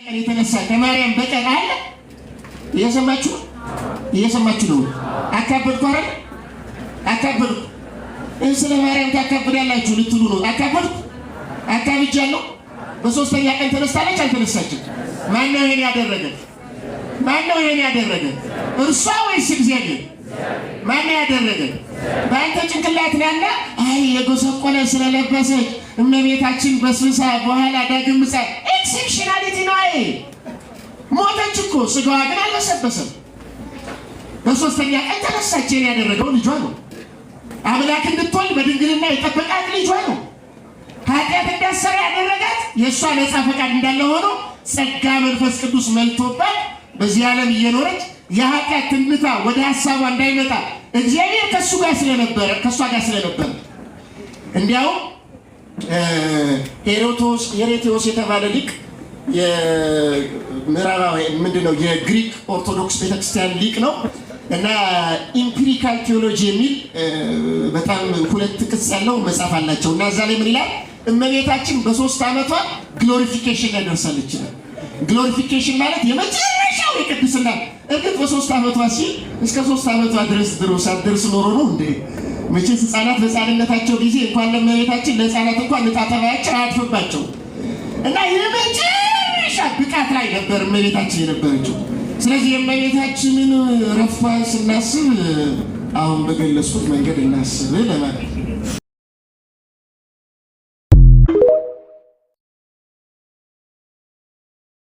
የተነሳ ከማርያም በቀር አለ? እየሰማችሁ ነው። አካበድኩ አይደል? አካበድኩ። ስለ ማርያም ታካብዳላችሁ ልትሉ ነው። አካብጃለሁ። በሶስተኛ ቀን ተነስታለች አልተነሳችም? ማነው ይሄን ያደረገ? እርሷ ወይስ እግዚአብሔር? ማነው ያደረገ? በአንተ ጭንቅላት ያለ አይ የጎሰቆለ ስለለበሰች እመቤታችን በስብሳ በኋላ ዳግም ምጽአት ኤክሴፕሽናሊቲ ነው። አይ ሞተች እኮ ስጋዋ ግን አልበሰበሰም። በሶስተኛ ቀን ተነሳች። ይሄን ያደረገው ልጇ ነው። አምላክ እንድትወልድ በድንግልና የጠበቃት ልጇ ነው። ኃጢአት እንዳሰራ ያደረጋት የእሷ ነፃ ፈቃድ እንዳለ ሆኖ ጸጋ መንፈስ ቅዱስ መልቶባት በዚህ ዓለም እየኖረች የኃጢአት ትንታ ወደ ሀሳቧ እንዳይመጣ እግዚአብሔር ከእሷ ጋር ስለነበረ እንዲያውም ሄሬቴዎስ የተባለ ሊቅ የምዕራባዊ ምንድነው የግሪክ ኦርቶዶክስ ቤተክርስቲያን ሊቅ ነው እና ኢምፒሪካል ቴዎሎጂ የሚል በጣም ሁለት ቅጽ ያለው መጽሐፍ አላቸው እና እዛ ላይ ምን ይላል? እመቤታችን በ3 ዓመቷ ግሎሪፊኬሽን ላይ ደርሳለች። ግሎሪፊኬሽን ማለት የመጨረሻው የቅድስና እርግጥ በ3 ዓመቷ ሲል እስከ 3 ዓመቷ ድረስ ሳትደርስ ኖሮ ነው እንዴ? መቼስ ህፃናት በህፃንነታቸው ጊዜ እንኳን ለእመቤታችን ለህፃናት እንኳን ንጣተባያቸው አያድፍባቸው እና የመጨረሻ ብቃት ላይ ነበር እመቤታችን የነበረችው። ስለዚህ የእመቤታችንን ረፋ ስናስብ አሁን በገለጽኩት መንገድ እናስብ ለማለት